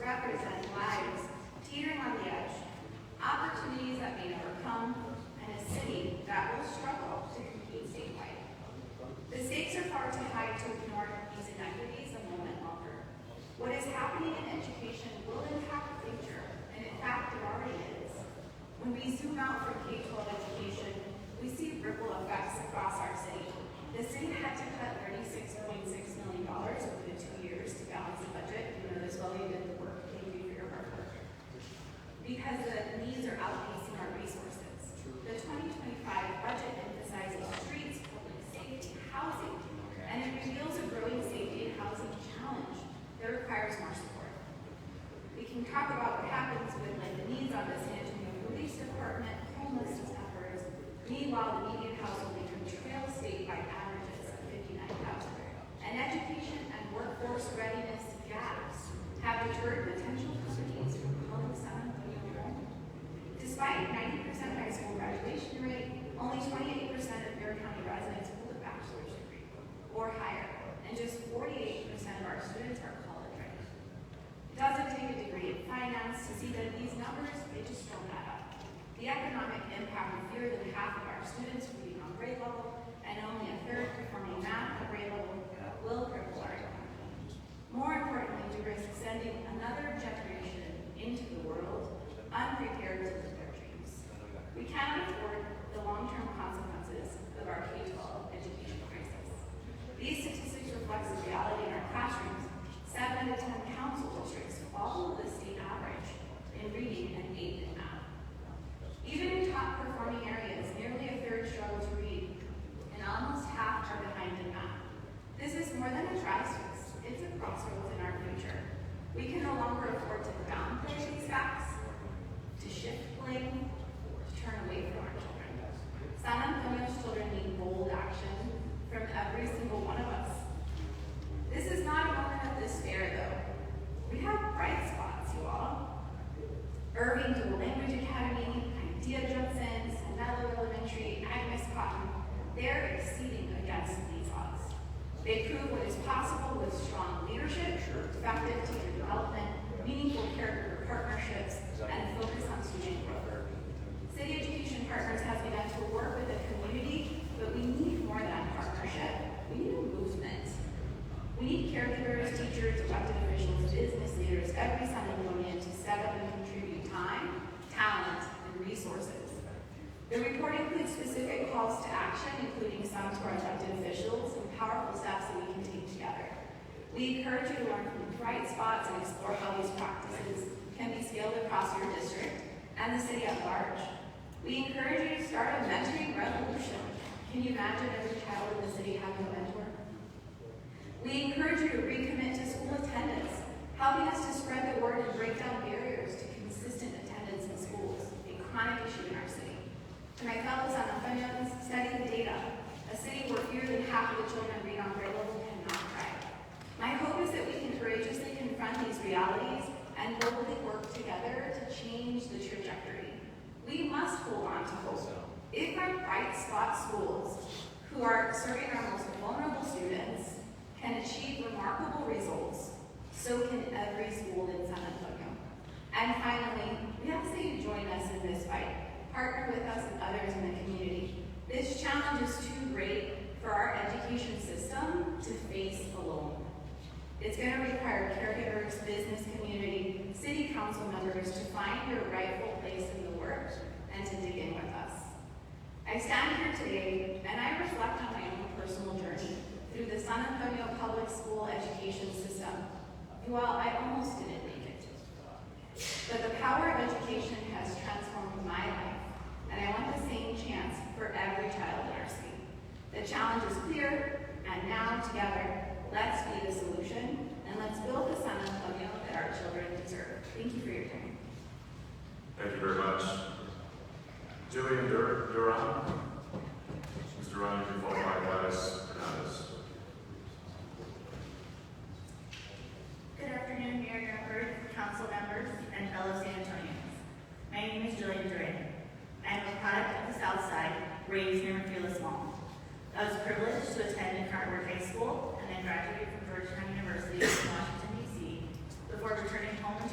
represent lives teetering on the edge, opportunities that may never come, and a city that will struggle to compete statewide. The stakes are far too high to ignore these inequities a moment longer. What is happening in education will impact the future, and in fact it already is. When we zoom out from K-12 education, we see ripple effects across our city. The city had to cut $36.6 million over the 2 years to balance the budget. You know this well, you did the work. Thank you for your hard work. Because the needs are outpacing our resources. The 2025 budget emphasizes streets, public safety, housing, and it reveals a growing safety and housing challenge that requires more support. We can talk about what happens with the needs on the San Antonio Police Department, homelessness efforts. Meanwhile, the median household income trails statewide averages of $59,000. And education and workforce readiness gaps have deterred potential companies from calling San Antonio home. Despite 90% high school graduation rate, only 28% of Bear County residents hold a bachelor's degree or higher, and just 48% of our students are college ready. It doesn't take a degree in finance to see that these numbers, they just don't add up. The economic impact of fewer than half of our students reading on grade level and only a third performing math at grade level will cripple our economy. More importantly, we risk sending another generation into the world unprepared to live their dreams. We cannot afford the long-term consequences of our K-12 education crisis. These statistics reflect the reality in our classrooms. 7 out of 10 council districts follow the state average in reading and 8 in math. Even in top-performing areas, nearly a third struggle to read, and almost half are behind in math. This is more than a dry space. It's a crossroads in our future. We can no longer afford to downplay these facts, to shift blame, to turn away from our children. San Antonio's children need bold action from every single one of us. This is not a moment of despair, though. We have bright spots, you all. Irving Dual Language Academy, Idea Judson, Sanello Elementary, Agnes Cotton, they're exceeding against these odds. They prove what is possible with strong leadership, effective teacher development, meaningful caregiver partnerships, and focus on student growth. City Education Partners has begun to work with the community, but we need more than partnership. We need a movement. We need caregivers, teachers, elected officials, business leaders, every San Antonian to step up and contribute time, talent, and resources. The report includes specific calls to action, including some to our elected officials and powerful steps that we can take together. We encourage you to learn from the bright spots and explore how these practices can be scaled across your district and the city at large. We encourage you to start a mentoring revolution. Can you imagine every child in the city having a mentor? We encourage you to recommit to school attendance, helping us to spread the word and break down barriers to consistent attendance in schools, a chronic issue in our city. To my fellow San Antonians, study the data. A city where fewer than half of the children read on grade level cannot thrive. My hope is that we can courageously confront these realities and boldly work together to change the trajectory. We must hold on to hope. If our bright spot schools, who are serving our most vulnerable students, can achieve remarkable results, so can every school in San Antonio. And finally, we ask that you join us in this fight. Partner with us and others in the community. This challenge is too great for our education system to face alone. It's going to require caregivers, business community, city council members to find your rightful place in the work and to dig in with us. I stand here today and I reflect on my own personal journey through the San Antonio public school education system. Well, I almost didn't make it. But the power of education has transformed my life, and I want the same chance for every child in our city. The challenge is clear, and now together, let's be the solution, and let's build the San Antonio that our children deserve. Thank you for your time. Thank you very much. Jillian Duran. Ms. Duran, you can follow by Gladys Hernandez. Good afternoon, Mayor Gumbert, council members, and fellow San Antonians. My name is Jillian Duran. I am a product of the South Side, raised near Michaelis Mall. I was privileged to attend Cartwright High School and then graduated from Georgetown University in Washington, D.C. before returning home in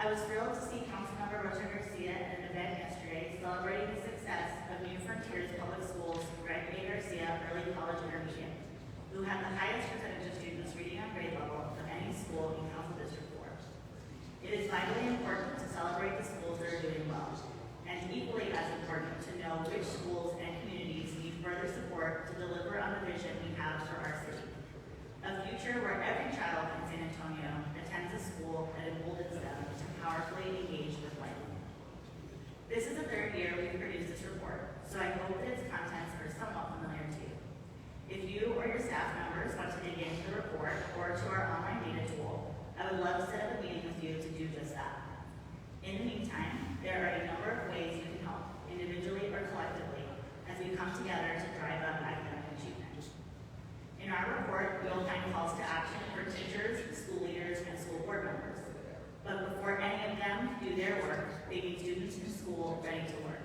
I was thrilled to see Councilmember Rocha Garcia at an event yesterday celebrating the success of New Frontiers Public Schools Greg A. Garcia Early College Intermediate, who had the highest percentage of students reading on grade level of any school in Council District 4. It is vitally important to celebrate the schools that are doing well, and equally as important to know which schools and communities need further support to deliver on the vision we have for our city. A future where every child in San Antonio attends a school that emboldens them to powerfully engage with life. This is the third year we've produced this report, so I hope that its contents are somewhat familiar to you. If you or your staff members want to dig into the report or to our online data tool, I would love to set up a meeting with you to do just that. In the meantime, there are a number of ways you can help, individually or collectively, as we come together to drive up academic achievement. In our report, we will find calls to action for teachers, school leaders, and school board members. But before any of them do their work, they need students in school ready to learn.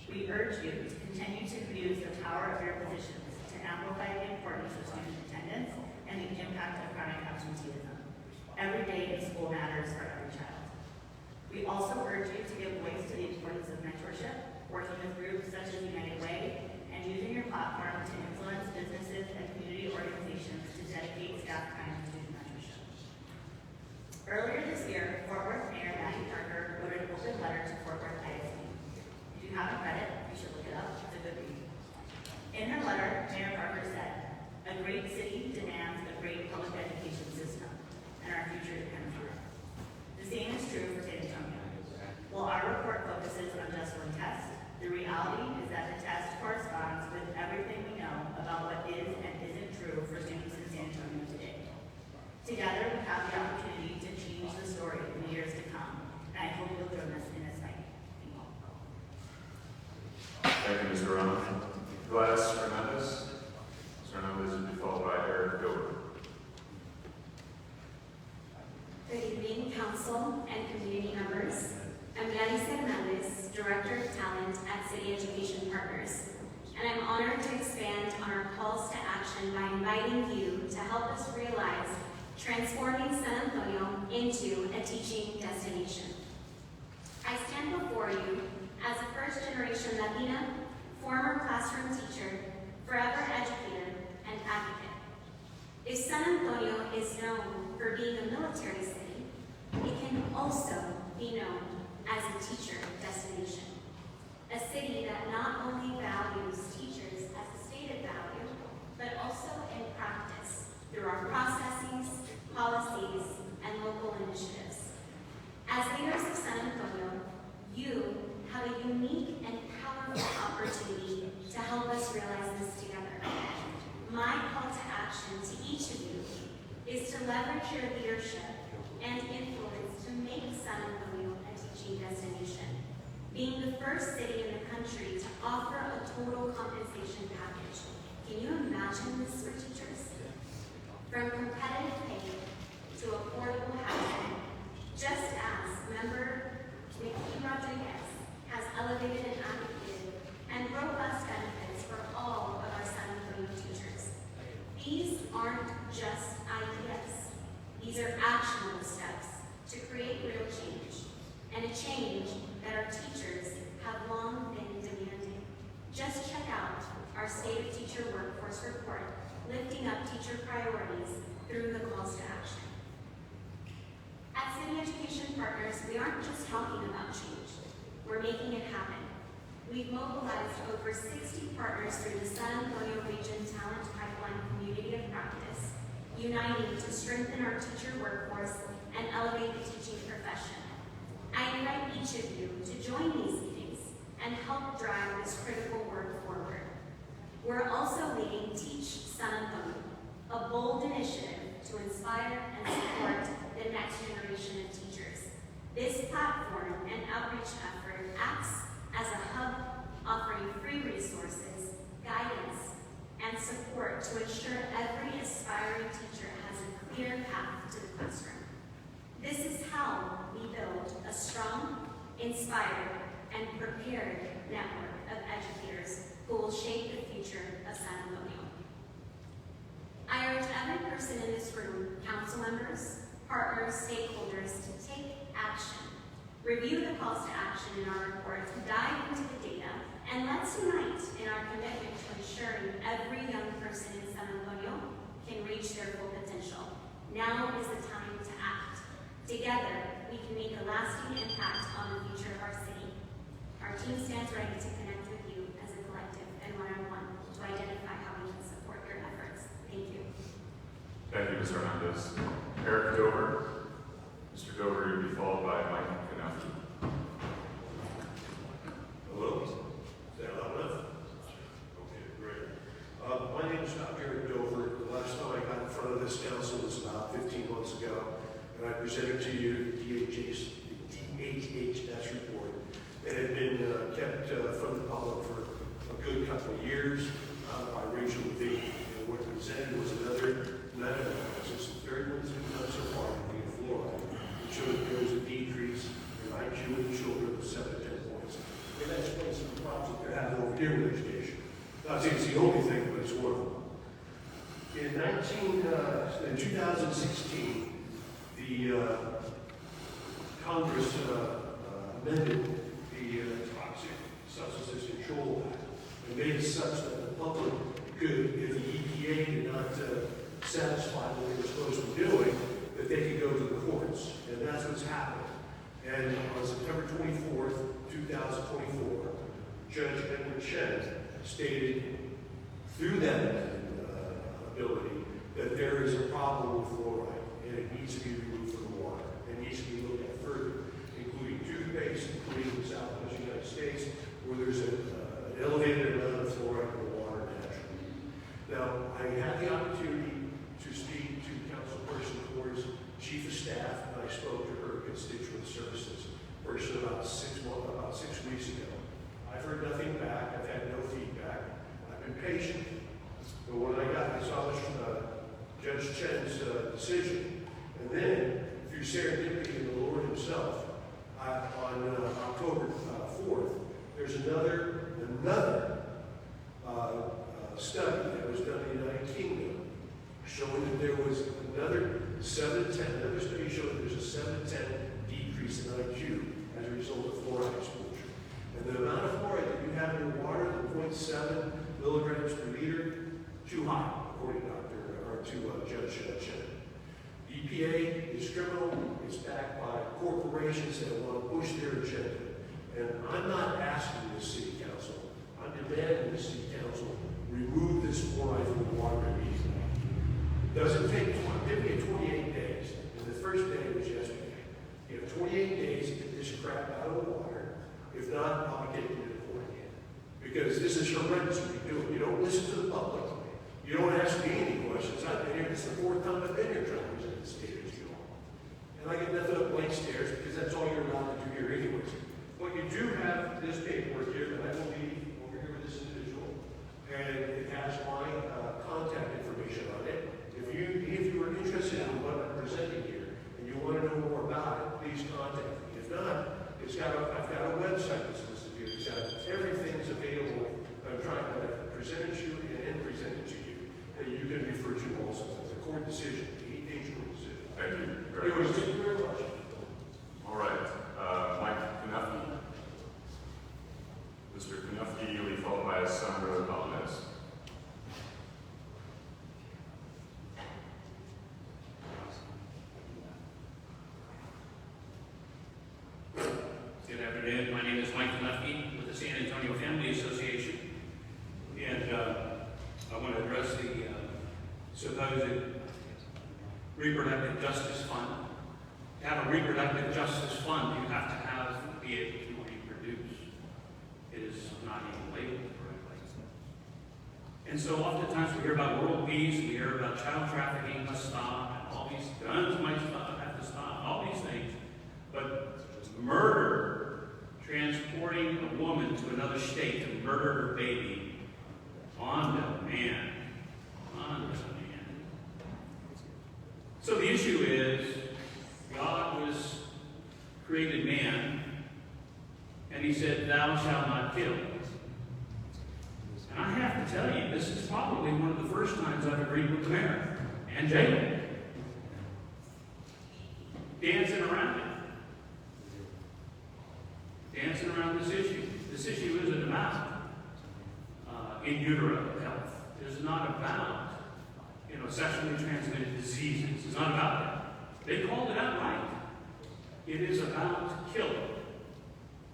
We urge you to continue to use the power of your positions to amplify the importance of student attendance and the impact of chronic absenteeism. Every day in school matters for every child. We also urge you to give voice to the importance of mentorship, working with groups such as United Way, and using your platform to influence businesses and community organizations to dedicate staff time to student mentorship. Earlier this year, Fort Worth Mayor Matthew Parker wrote an open letter to Fort Worth ISD. If you haven't read it, you should look it up. It's a good read. In her letter, Mayor Parker said, "A great city demands a great public education system, and our future depends on it." The same is true for San Antonio. While our report focuses on just one test, the reality is that the test corresponds with everything we know about what is and isn't true for students in San Antonio today. Together, we have the opportunity to change the story in the years to come, and I hope you'll join us in this fight. Thank you, Ms. Duran. Gladys Hernandez. Ms. Hernandez will be followed by Eric Gilbert. Good evening, council and community members. I'm Gladys Hernandez, Director of Talent at City Education Partners, and I'm honored to expand on our calls to action by inviting you to help us realize transforming San Antonio into a teaching destination. I stand before you as a first-generation Latina, former classroom teacher, forever educator, and advocate. If San Antonio is known for being a military city, it can also be known as a teacher destination. A city that not only values teachers as a stated value, but also in practice through our processes, policies, and local initiatives. As leaders of San Antonio, you have a unique and powerful opportunity to help us realize this together. My call to action to each of you is to leverage your leadership and influence to make San Antonio a teaching destination, being the first city in the country to offer a total compensation package. Can you imagine this for teachers? From competitive pay to affordable housing, just as member Nikki Rodriguez has elevated and advocated, and robust benefits for all of our San Antonio teachers. These aren't just ideas. These are actionable steps to create real change, and a change that our teachers have long been demanding. Just check out our State of Teacher Workforce Report, lifting up teacher priorities through the calls to action. At City Education Partners, we aren't just talking about change. We're making it happen. We've mobilized over 60 partners through the San Antonio Region Talent Pipeline Community of Practice, uniting to strengthen our teacher workforce and elevate the teaching profession. I invite each of you to join these meetings and help drive this critical work forward. We're also leading Teach San Antonio, a bold initiative to inspire and support the next generation of teachers. This platform and outreach effort acts as a hub offering free resources, guidance, and support to ensure every aspiring teacher has a clear path to the classroom. This is how we build a strong, inspired, and prepared network of educators who will shape the future of San Antonio. I urge every person in this room, council members, partners, stakeholders to take action. Review the calls to action in our report, dive into the data, and let's unite in our commitment to ensuring every young person in San Antonio can reach their full potential. Now is the time to act. Together, we can make a lasting impact on the future of our city. Our team stands ready to connect with you as a collective and one-on-one to identify how we can support your efforts. Thank you. Thank you, Ms. Hernandez. Eric Dover. Mr. Dover, you'll be followed by Mike Knuffke. Hello? Is that loud enough? Okay, great. My name is Dr. Eric Dover. The last time I got in front of this council was about 15 months ago, and I presented to you the DHHS report. It had been kept from the public for a good couple of years by Rachel Levine. And what it presented was another meta-analysis of 31 done so far in fluoride. It showed that there was a decrease in IQ in children of 7 to 10 points. And that explains some of the problems that they're having over here with education. Not saying it's the only thing, but it's one of them. In 2016, the Congress amended the Toxic Substances Control Act and made it such that the public could, if the EPA did not satisfy what they were supposed to be doing, that they could go to the courts. And that's what's happened. And on September 24th, 2024, Judge Edward Chen stated through that ability that there is a problem with fluoride and it needs to be removed from the water. It needs to be looked at further, including toothpaste, including the Southwest United States, where there's an elevated amount of fluoride in the water naturally. Now, I had the opportunity to speak to Councilperson Ford's Chief of Staff, and I spoke to her constituent services person about 6 weeks ago. I've heard nothing back. I've had no feedback. I've been patient. But when I saw Judge Chen's decision, and then through serendipity of the Lord Himself, on October 4th, there's another study that was done in the United Kingdom showing that there was another 7 to 10. Another study showed that there's a 7 to 10 decrease in IQ as a result of fluoride exposure. And the amount of fluoride that you have in your water, the 0.7 milligrams per liter, too high, according to Judge Chen. EPA is criminal. It's backed by corporations that want to push their agenda. And I'm not asking the City Council. I'm demanding the City Council remove this fluoride from the water immediately. It doesn't take 28 days. And the first day was yesterday. You have 28 days to get this crap out of the water. If not, I'll be taking it to court again. Because this is horrendous what you do. You don't listen to the public. You don't ask me any questions. I've been here, this is the 4th time I've been here trying to present the state of you all. And I get nothing but blank stares because that's all you're allowed to do here anyways. But you do have this paperwork here that I will leave over here with this individual. And it has my contact information on it. If you are interested in what I'm presenting here and you want to know more about it, please contact me. If not, I've got a website that's listed here. It's got everything's available. I'm trying to present it to you and present it to you. And you can refer to also as a court decision, a court decision. Thank you very much. Thank you very much. All right. Mike Knuffke. Mr. Knuffke, you'll be followed by Sandra Valdez. Good afternoon. My name is Mike Knuffke with the San Antonio Family Association. And I want to address the supposed reproductive justice fund. To have a reproductive justice fund, you have to be able to reproduce. It is not even labeled correctly. And so oftentimes we hear about world peace, we hear about child trafficking must stop, and all these guns might have to stop, all these things. But murder, transporting a woman to another state to murder her baby, on demand. So the issue is, God was created man, and He said, "Thou shalt not kill." And I have to tell you, this is probably one of the first times I've agreed with the mayor and Jalen. dancing around it. Dancing around this issue. This issue isn't about in utero health. It is not about, sexually transmitted diseases. It's not about that. They called it out right. It is about killing.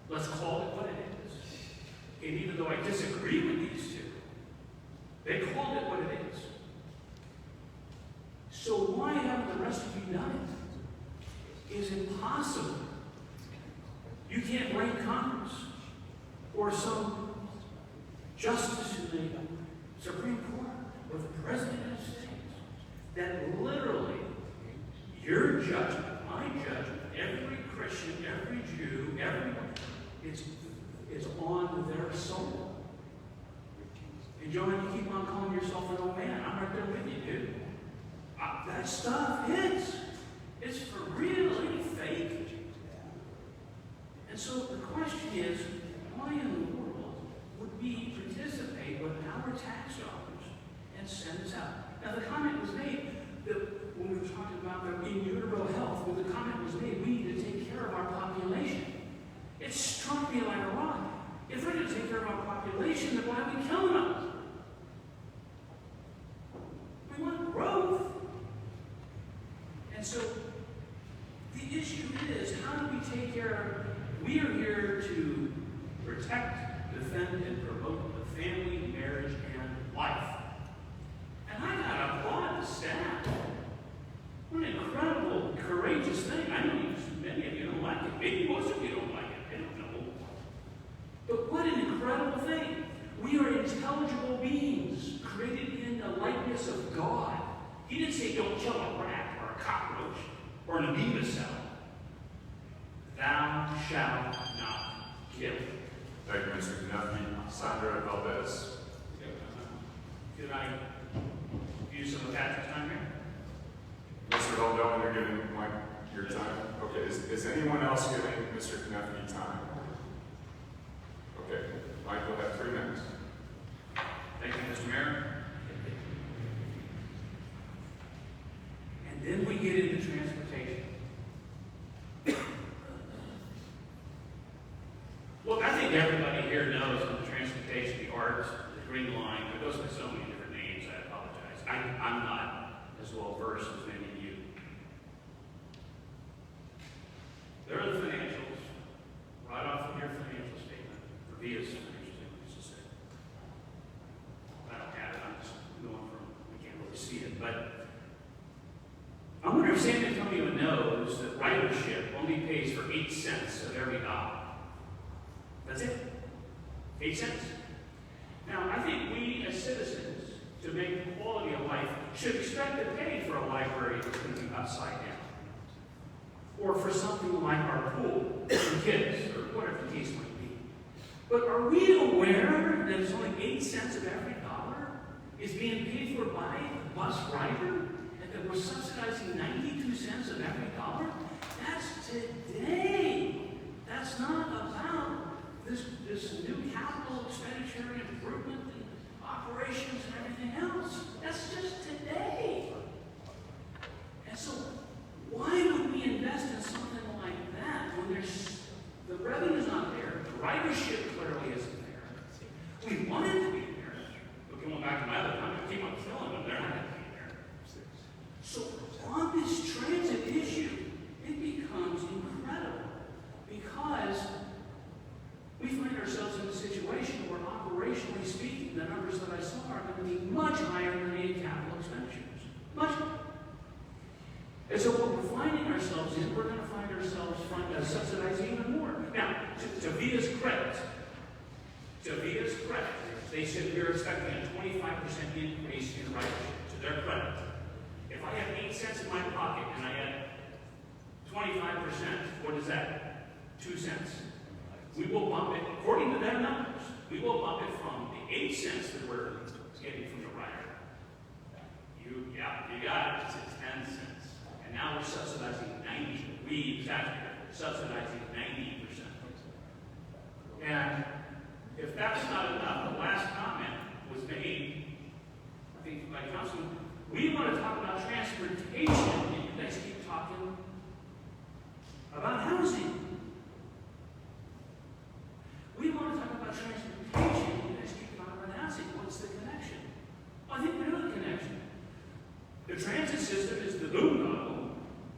Let's call it what it is. And even though I disagree with these two, they called it what it is. So why haven't the rest of you done it? It's impossible. You can't blame Congress or some justice in the Supreme Court or the President of the United States that literally your judgment, my judgment, every Christian, every Jew, everyone, it's on their soul. And Joanne, you keep on calling yourself an old man. I'm right there with you, dude. That stuff hits. It's for really fake. And so the question is, why in the world would we participate with our tax dollars and send this out? Now the comment was made that when we were talking about the in utero health, when the comment was made, we need to take care of our population. It struck me like a rock. If we're going to take care of our population, then why are we killing them? We want growth. And so the issue is, how do we take care of, we are here to protect, defend, and promote the family, marriage, and life. And I gotta applaud the staff. What an incredible, courageous thing. I know many of you don't like it. Maybe most of you don't like it. I don't know. But what an incredible thing. We are intelligible beings created in the likeness of God. He didn't say don't kill a rat or a cockroach or an amoeba cell. Thou shalt not kill. Thank you, Mr. Knuffke. Sandra Valdez. Could I use some of Patrick's time here? Mr. Valdez, you're giving Mike your time? Okay, is anyone else giving Mr. Knuffke time? Okay, Mike will have 3 minutes. Thank you, Mr. Mayor. And then we get into transportation. Well, I think everybody here knows on the transportation, the arts, the green line, it goes by so many different names, I apologize. I'm not as well versed as many of you. There are the financials, right off of your financial statement, or VIA's financial statement, as I said. I don't have it, I'm just going from, we can't really see it, but I wonder if San Antonio knows that ridership only pays for 8 cents of every dollar. That's it. 8 cents. Now, I think we as citizens, to make quality of life, should expect to pay for a library that's going to be upside down. Or for something like our pool for kids, or whatever the case might be. But are we aware that it's only 8 cents of every dollar is being paid for by the bus driver? And that we're subsidizing 92 cents of every dollar? That's today. That's not about this new capital expenditure and improvement and operations and everything else. That's just today. And so, why would we invest in something like that when the revenue's not there, the ridership clearly isn't there? We want it to be there. But going back to my other comment, keep on killing them, they're not going to be there. So, on this transit issue, it becomes incredible because we find ourselves in a situation where, operationally speaking, the numbers that I saw are going to be much higher than any capital expenditures. Much higher. And so what we're finding ourselves in, we're going to find ourselves subsidizing even more. Now, to VIA's credit, they said we're expecting a 25% increase in ridership. To their credit. If I have 8 cents in my pocket and I add 25%, what is that? 2 cents. We will bump it, according to their numbers, we will bump it from the 8 cents that we're getting from the rider. You got it, it's at 10 cents. And now we're subsidizing 90, we taxpayers are subsidizing 90%. And if that's not enough, the last comment was made, I think by Councilman, we want to talk about transportation, and you guys keep talking about housing. We want to talk about transportation. You guys keep talking about housing. What's the connection? Well, I think we know the connection. The transit system is the boondoggle.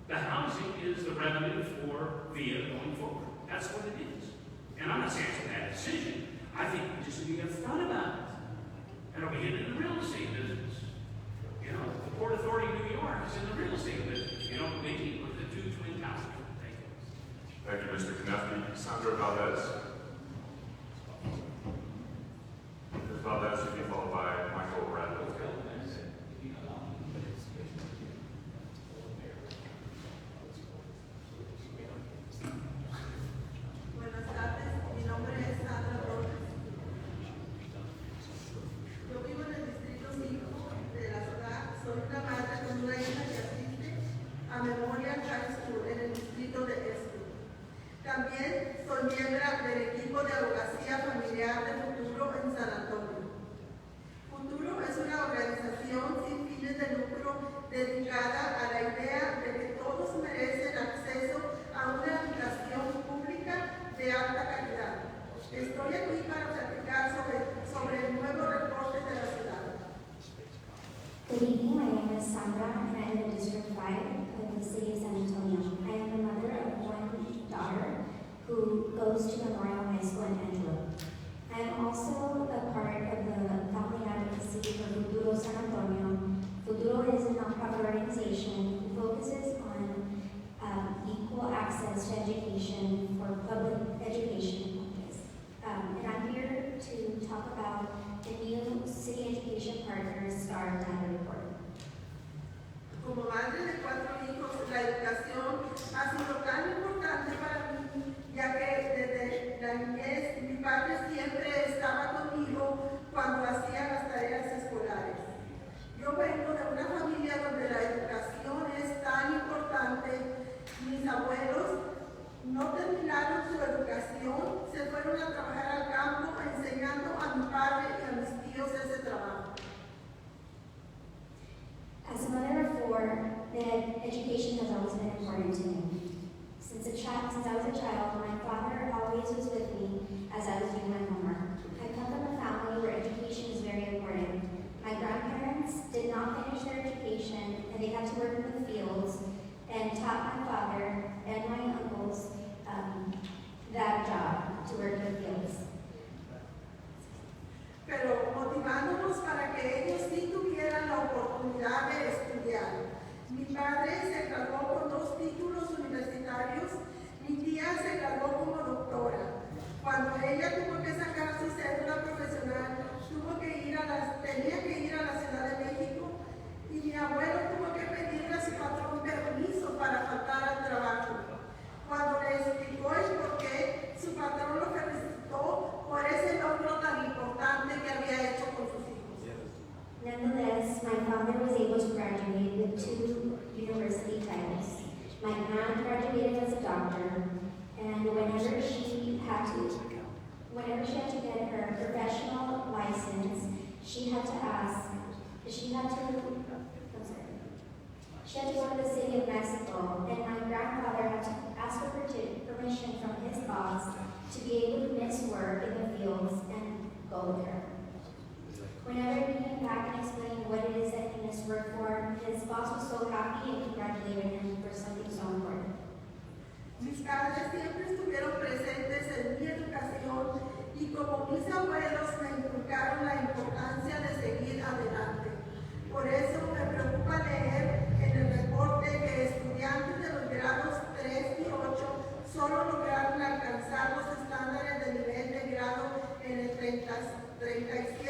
The housing is the revenue for VIA going forward. That's what it is. And I'm not saying it's a bad decision. I think we just need to be upfront about it. And are we getting in the real estate business? You know, the Port Authority of New York is in the real estate business. You know, making with the two twin towers. Thank you. Thank you, Mr. Knuffke. Sandra Valdez. Ms. Valdez will be followed by Michael Radley. Buenas tardes, mi nombre es Sandra Torres. Yo vivo en el distrito 5 de la ciudad. Soy una madre con una hija que asiste a Memorial High School en el distrito de Este. También soy miembro del equipo de abogacía familiar de Futuro en San Antonio. Futuro es una organización sin fines de lucro dedicada a la idea de que todos merecen acceso a una educación pública de alta calidad. Estoy aquí para platicar sobre el nuevo reporte de la ciudad. Good evening, my name is Sandra and I live in District 5 of the city of San Antonio. I am the mother of one daughter who goes to Memorial High School in Antelope. I am also a part of the family advocacy for Futuro San Antonio. Futuro is a nonprofit organization who focuses on equal access to education for public education. And I'm here to talk about the new City Education Partners STAR data report. Como madre de 4 hijos, la educación ha sido tan importante para mí, ya que desde la niñez mi padre siempre estaba conmigo cuando hacía las tareas escolares. Yo vengo de una familia donde la educación es tan importante. Mis abuelos no terminaron su educación, se fueron a trabajar al campo enseñando a mi padre y a mis tíos ese trabajo. As a mother of 4, education has always been important to me. Since I was a child, my father always was with me as I was doing my homework. I come from a family where education is very important. My grandparents did not finish their education and they had to work in the fields and taught my father and my uncles that job to work in the fields. Pero motivándonos para que ellos sí tuvieran la oportunidad de estudiar. Mi padre se graduó con 2 títulos universitarios, mi tía se graduó como doctora. Cuando ella tuvo que sacar su cédula profesional, tenía que ir a la Ciudad de México y mi abuelo tuvo que pedirle a su patrón permiso para faltar al trabajo. Cuando le explicó el por qué, su patrón lo felicitó por ese logro tan importante que había hecho con sus hijos. Nonetheless, my father was able to graduate with 2 university titles. My aunt graduated as a doctor, and whenever she had to get her professional license, she had to go to the city of Mexico, and my grandfather had to ask for permission from his boss to be able to miss work in the fields and go there. Whenever he came back and explained what it is that he missed work for, his boss was so happy and congratulated him for something so important. Mis padres siempre estuvieron presentes en mi educación y como mis abuelos me inculcaron la importancia de seguir adelante. Por eso me preocupa leer en el reporte que estudiantes de los grados 3 y 8 solo lograron alcanzar los estándares de nivel de grado en el 37%